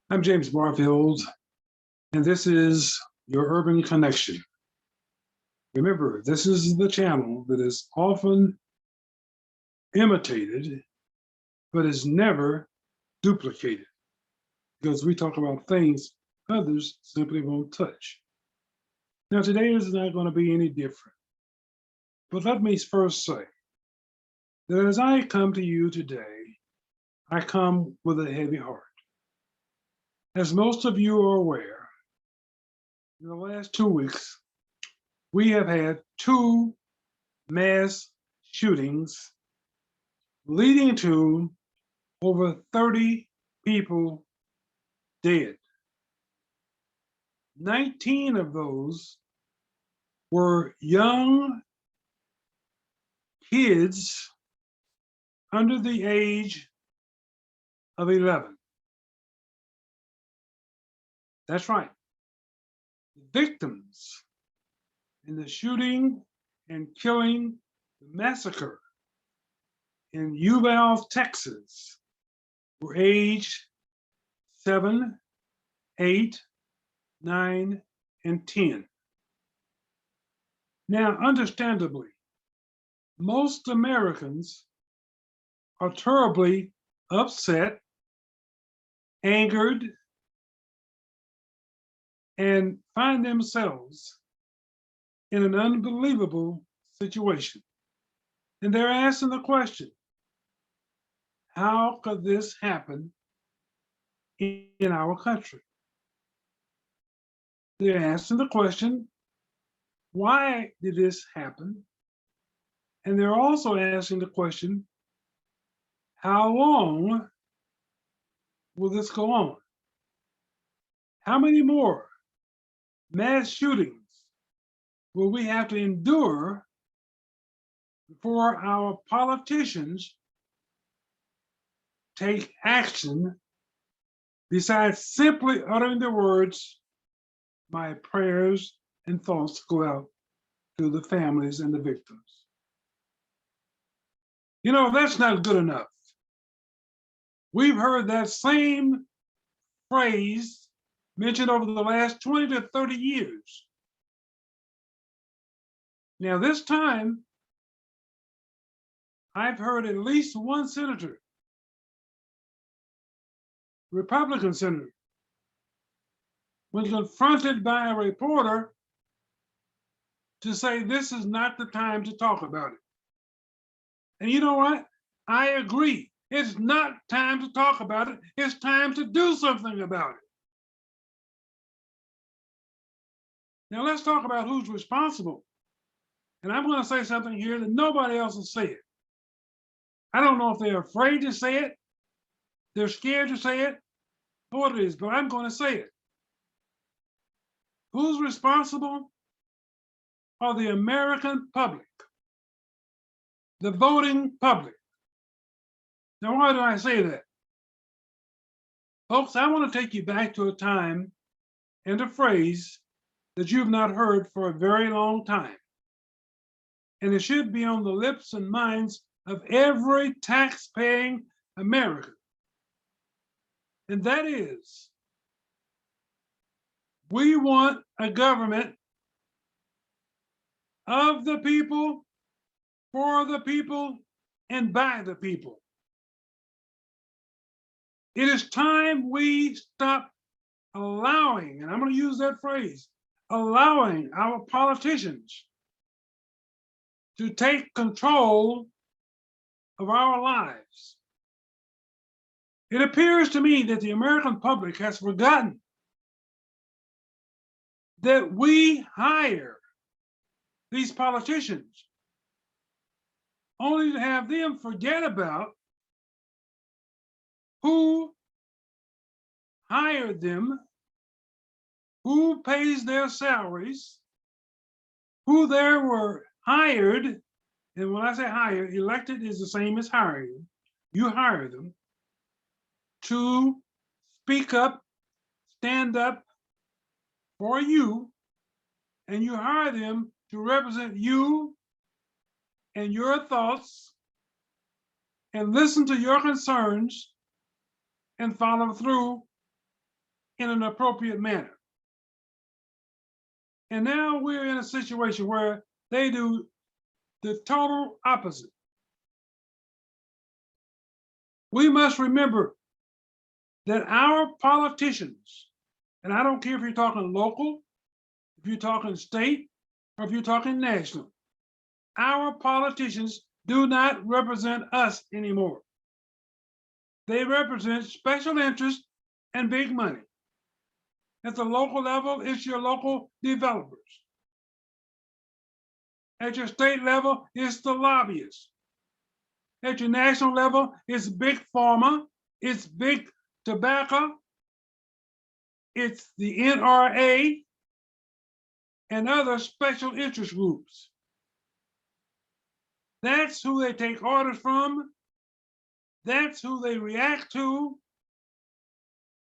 I'm James Barfield, and this is your Urban Connection. Remember, this is the channel that is often imitated, but is never duplicated, because we talk about things others simply won't touch. Now, today is not going to be any different, but let me first say that as I come to you today, I come with a heavy heart. As most of you are aware, in the last 2 weeks, we have had two mass shootings leading to over 30 people dead. 19 of those were young kids under the age of 11. That's right. The victims in the shooting and killing, the massacre in Uvalde, Texas, were aged 7, 8, 9, and 10. Now, understandably, most Americans are terribly upset, angered, and find themselves in an unbelievable situation. And they're asking the question, how could this happen in our country? They're asking the question, why did this happen? And they're also asking the question, how long will this go on? How many more mass shootings will we have to endure before our politicians take action besides simply uttering the words, my prayers and thoughts go out to the families and the victims? You know, that's not good enough. We've heard that same phrase mentioned over the last 20 to 30 years. Now, this time, I've heard at least one senator, Republican senator, when confronted by a reporter, to say this is not the time to talk about it. And you know what? I agree. It's not time to talk about it. It's time to do something about it. Now let's talk about who's responsible. And I'm going to say something here that nobody else has said. I don't know if they're afraid to say it, they're scared to say it, or what it is, but I'm going to say it. Who's responsible are the American public, the voting public. Now, why do I say that? Folks, I want to take you back to a time and a phrase that you've not heard for a very long time. And it should be on the lips and minds of every tax-paying American. And that is, we want a government of the people, for the people, and by the people. It is time we stop allowing, and I'm going to use that phrase, allowing our politicians to take control of our lives. It appears to me that the American public has forgotten that we hire these politicians only to have them forget about who hired them, who pays their salaries, who they were hired. And when I say hired, elected is the same as hiring. You hire them to speak up, stand up for you, and you hire them to represent you and your thoughts and listen to your concerns and follow through in an appropriate manner. And now we're in a situation where they do the total opposite. We must remember that our politicians, and I don't care if you're talking local, if you're talking state, or if you're talking national, our politicians do not represent us anymore. They represent special interests and big money. At the local level, it's your local developers. At your state level, it's the lobbyists. At your national level, it's big pharma, it's big tobacco, it's the NRA, and other special interest groups. That's who they take orders from. That's who they react to.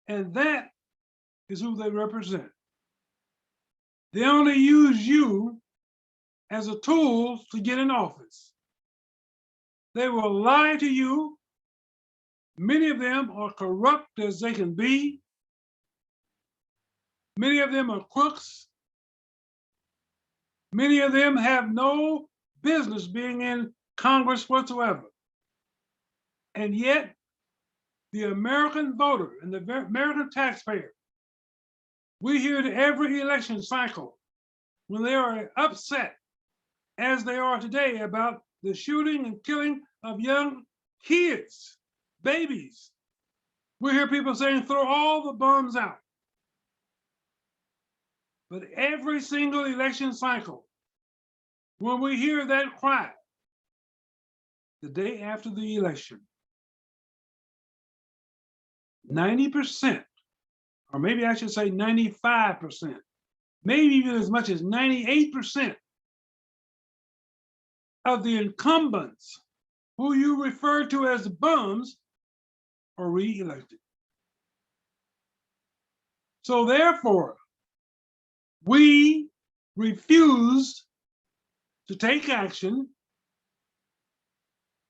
And that is who they represent. They only use you as a tool to get in office. They will lie to you. Many of them are corrupt as they can be. Many of them are crooks. Many of them have no business being in Congress whatsoever. And yet, the American voter and the American taxpayer, we hear it every election cycle when they are upset, as they are today, about the shooting and killing of young kids, babies. We hear people saying, throw all the bombs out. But every single election cycle, when we hear that cry, the day after the election, 90%, or maybe I should say 95%, maybe even as much as 98% of the incumbents who you refer to as bums are re-elected. So therefore, we refuse to take action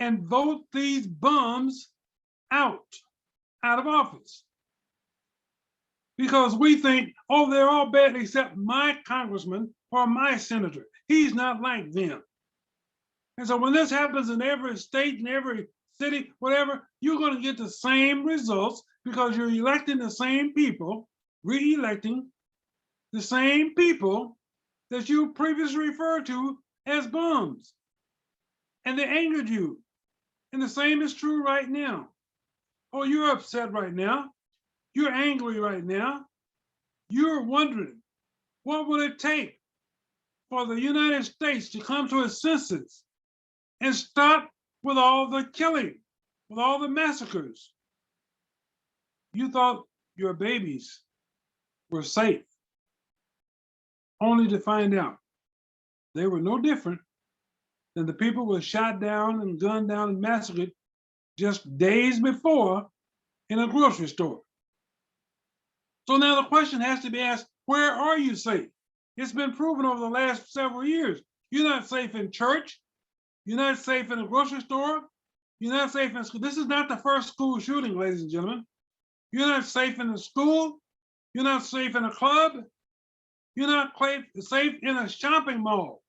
and vote these bums out of office. Because we think, oh, they're all bad except my congressman or my senator. He's not like them. And so when this happens in every state, in every city, whatever, you're going to get the same results because you're electing the same people, re-electing the same people that you previously referred to as bums. And they angered you. And the same is true right now. Oh, you're upset right now. You're angry right now. You're wondering, what will it take for the United States to come to its senses and stop with all the killing, with all the massacres? You thought your babies were safe, only to find out they were no different than the people who were shot down and gunned down and massacred just days before in a grocery store. So now the question has to be asked, where are you safe? It's been proven over the last several years. You're not safe in church. You're not safe in a grocery store. You're not safe in school. This is not the first school shooting, ladies and gentlemen. You're not safe in a school. You're not safe in a club. You're not safe in a shopping mall.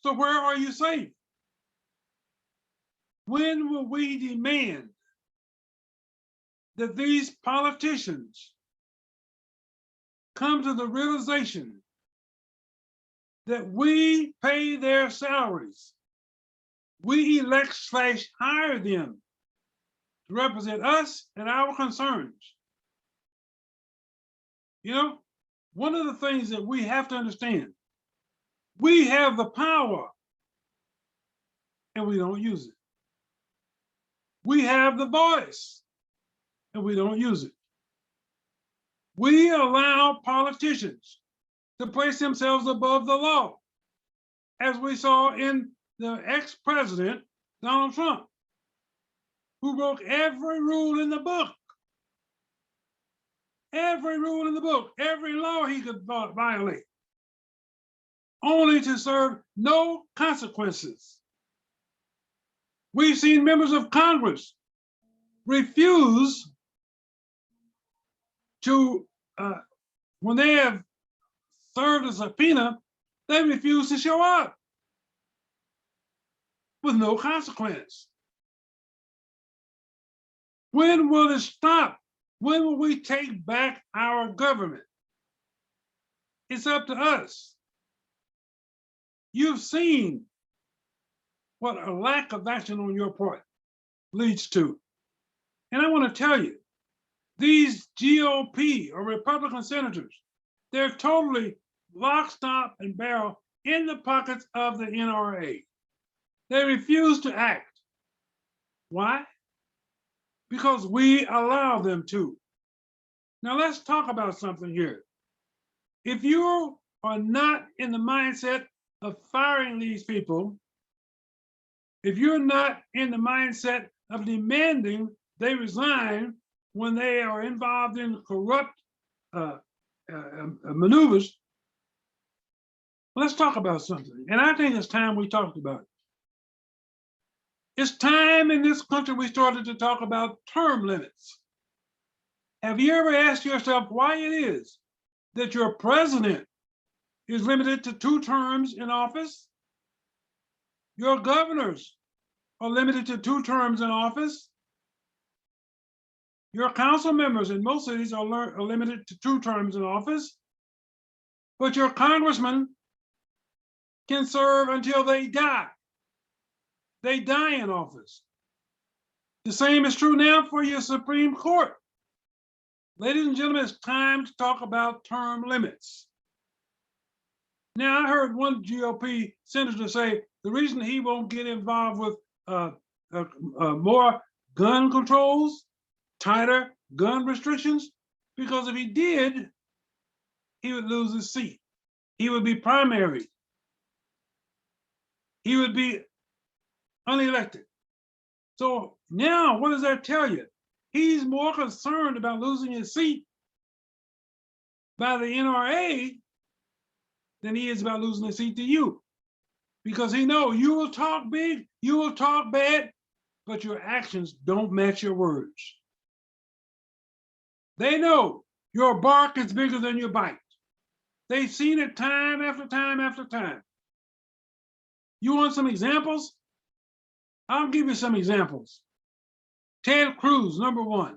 So where are you safe? When will we demand that these politicians come to the realization that we pay their salaries? We elect/hire them to represent us and our concerns. You know, one of the things that we have to understand, we have the power and we don't use it. We have the voice and we don't use it. We allow politicians to place themselves above the law, as we saw in the ex-president, Donald Trump, who broke every rule in the book. Every rule in the book, every law he could violate, only to serve no consequences. We've seen members of Congress refuse to, when they have served a subpoena, they refuse to show up with no consequence. When will it stop? When will we take back our government? It's up to us. You've seen what a lack of action on your part leads to. And I want to tell you, these GOP or Republican senators, they're totally lock, stock, and barrel in the pockets of the NRA. They refuse to act. Why? Because we allow them to. Now let's talk about something here. If you are not in the mindset of firing these people, if you're not in the mindset of demanding they resign when they are involved in corrupt maneuvers, let's talk about something. And I think it's time we talked about it. It's time in this country we started to talk about term limits. Have you ever asked yourself why it is that your president is limited to 2 terms in office? Your governors are limited to 2 terms in office. Your council members in most cities are limited to 2 terms in office. But your congressman can serve until they die. They die in office. The same is true now for your Supreme Court. Ladies and gentlemen, it's time to talk about term limits. Now, I heard one GOP senator say the reason he won't get involved with more gun controls, tighter gun restrictions, because if he did, he would lose his seat. He would be primary. He would be unelected. So now, what does that tell you? He's more concerned about losing his seat by the NRA than he is about losing his seat to you. Because he knows you will talk big, you will talk bad, but your actions don't match your words. They know your bark is bigger than your bite. They've seen it time after time after time. You want some examples? I'll give you some examples. Ted Cruz, number 1.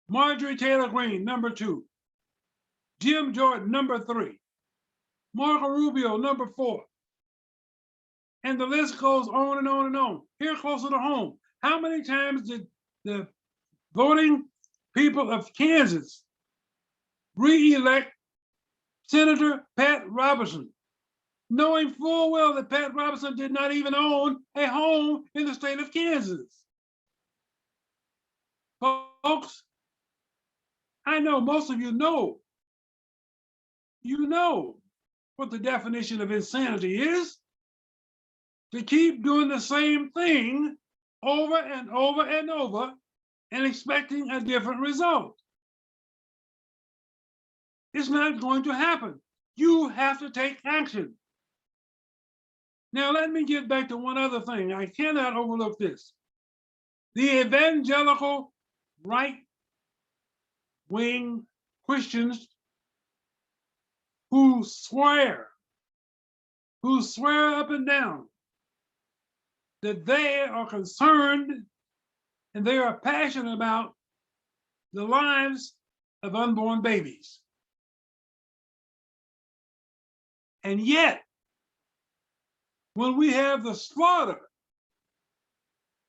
Marjorie Taylor Greene, number 2. Jim Jordan, number 3. Marco Rubio, number 4. And the list goes on and on and on. Here closer to home, how many times did the voting people of Kansas re-elect Senator Pat Robertson, knowing full well that Pat Robertson did not even own a home in the state of Kansas? Folks, I know most of you know what the definition of insanity is. To keep doing the same thing over and over and over and expecting a different result. It's not going to happen. You have to take action. Now, let me get back to one other thing. I cannot overlook this. The evangelical right-wing Christians who swear up and down that they are concerned and they are passionate about the lives of unborn babies. And yet, when we have the slaughter,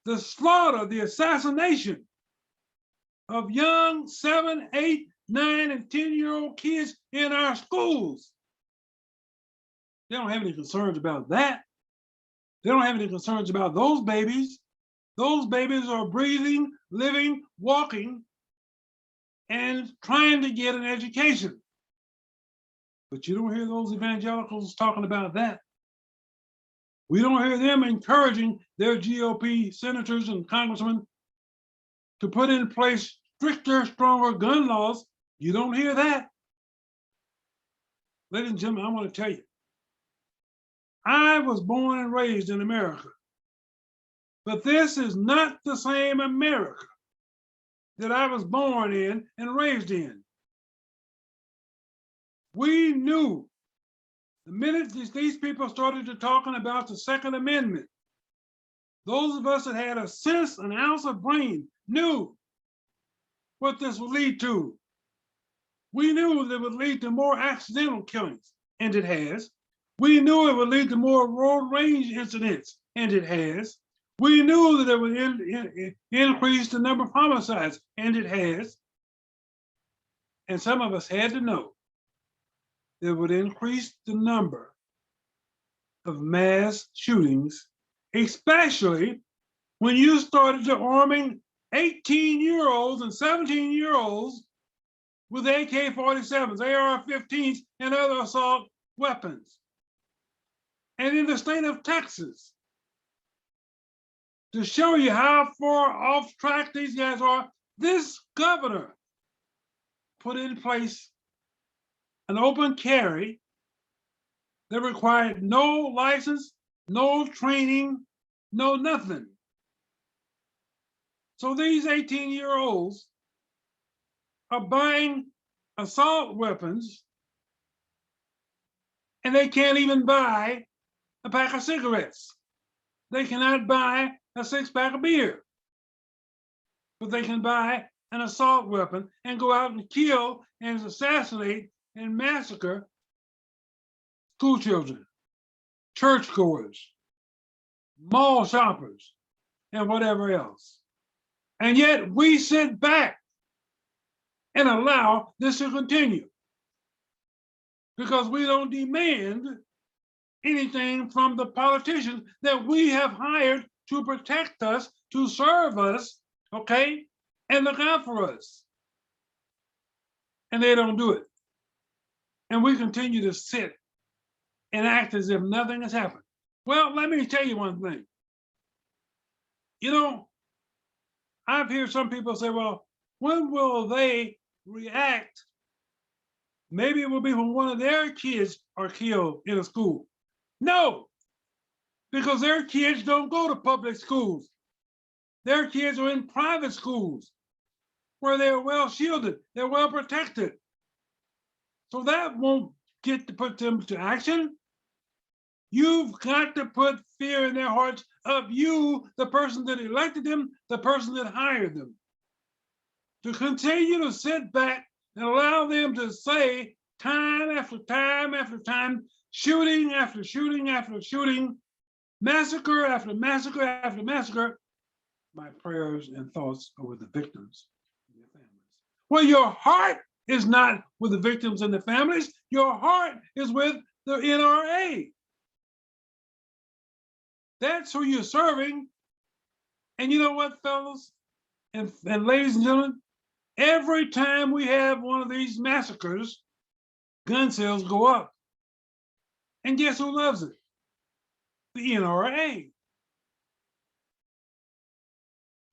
the assassination of young 7, 8, 9, and 10-year-old kids in our schools, they don't have any concerns about that. They don't have any concerns about those babies. Those babies are breathing, living, walking, and trying to get an education. But you don't hear those evangelicals talking about that. We don't hear them encouraging their GOP senators and congressmen to put in place stricter, stronger gun laws. You don't hear that. Ladies and gentlemen, I want to tell you, I was born and raised in America, but this is not the same America that I was born in and raised in. We knew the minute these people started to talking about the Second Amendment, those of us that had a sense, an ounce of brain, knew what this would lead to. We knew that it would lead to more accidental killings, and it has. We knew it would lead to more road rage incidents, and it has. We knew that it would increase the number of homicides, and it has. And some of us had to know that it would increase the number of mass shootings, especially when you started to arming 18-year-olds and 17-year-olds with AK-47s, AR-15s, and other assault weapons. And in the state of Texas, to show you how far off track these guys are, this governor put in place an open carry that required no license, no training, no nothing. So these 18-year-olds are buying assault weapons, and they can't even buy a pack of cigarettes. They cannot buy a 6-pack of beer, but they can buy an assault weapon and go out and kill and assassinate and massacre school children, churchgoers, mall shoppers, and whatever else. And yet we sit back and allow this to continue because we don't demand anything from the politicians that we have hired to protect us, to serve us, okay, and look out for us. And they don't do it. And we continue to sit and act as if nothing has happened. Well, let me tell you one thing. You know, I've heard some people say, well, when will they react? Maybe it will be when one of their kids are killed in a school. No, because their kids don't go to public schools. Their kids are in private schools where they're well shielded, they're well protected. So that won't get to put them to action. You've got to put fear in their hearts of you, the person that elected them, the person that hired them. To continue to sit back and allow them to say time after time after time, shooting after shooting after shooting, massacre after massacre after massacre, my prayers and thoughts are with the victims and their families. Well, your heart is not with the victims and the families. Your heart is with the NRA. That's who you're serving. And you know what, fellas and ladies and gentlemen? Every time we have one of these massacres, gun sales go up. And guess who loves it? The NRA.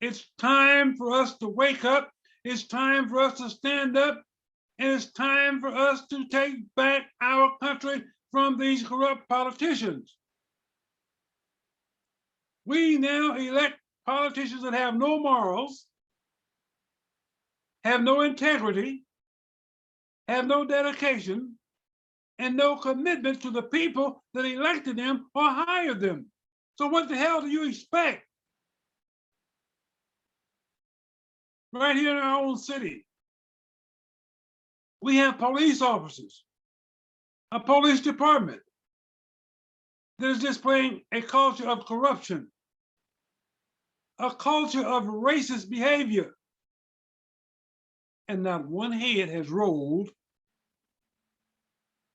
It's time for us to wake up. It's time for us to stand up. And it's time for us to take back our country from these corrupt politicians. We now elect politicians that have no morals, have no integrity, have no dedication, and no commitment to the people that elected them or hired them. So what the hell do you expect? Right here in our own city, we have police officers, a police department that is displaying a culture of corruption, a culture of racist behavior. And not one head has rolled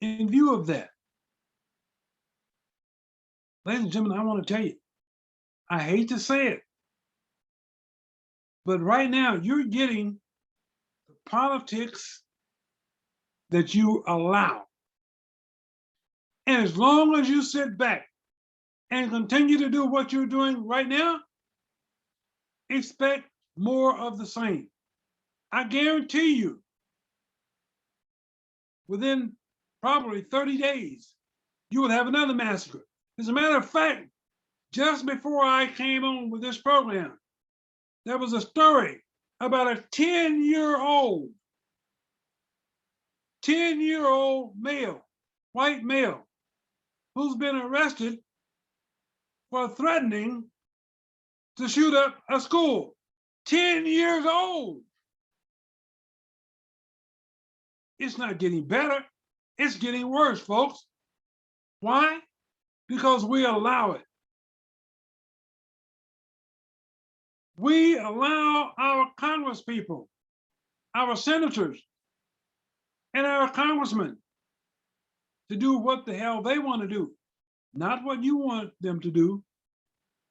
in view of that. Ladies and gentlemen, I want to tell you, I hate to say it, but right now you're getting the politics that you allow. And as long as you sit back and continue to do what you're doing right now, expect more of the same. I guarantee you, within probably 30 days, you will have another massacre. As a matter of fact, just before I came on with this program, there was a story about a 10-year-old male, white male, who's been arrested for threatening to shoot up a school. 10 years old. It's not getting better. It's getting worse, folks. Why? Because we allow it. We allow our congresspeople, our senators, and our congressmen to do what the hell they want to do, not what you want them to do.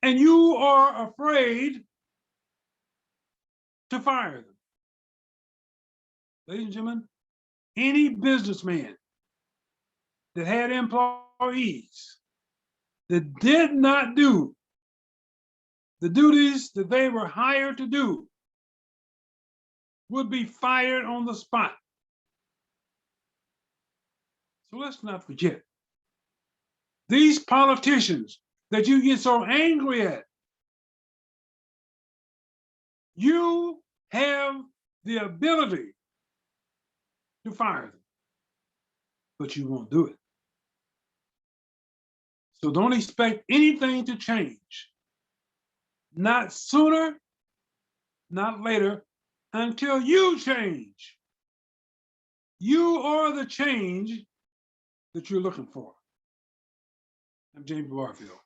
And you are afraid to fire them. Ladies and gentlemen, any businessman that had employees that did not do the duties that they were hired to do would be fired on the spot. So let's not forget, these politicians that you get so angry at, you have the ability to fire them, but you won't do it. So don't expect anything to change. Not sooner, not later, until you change. You are the change that you're looking for. I'm James Barfield.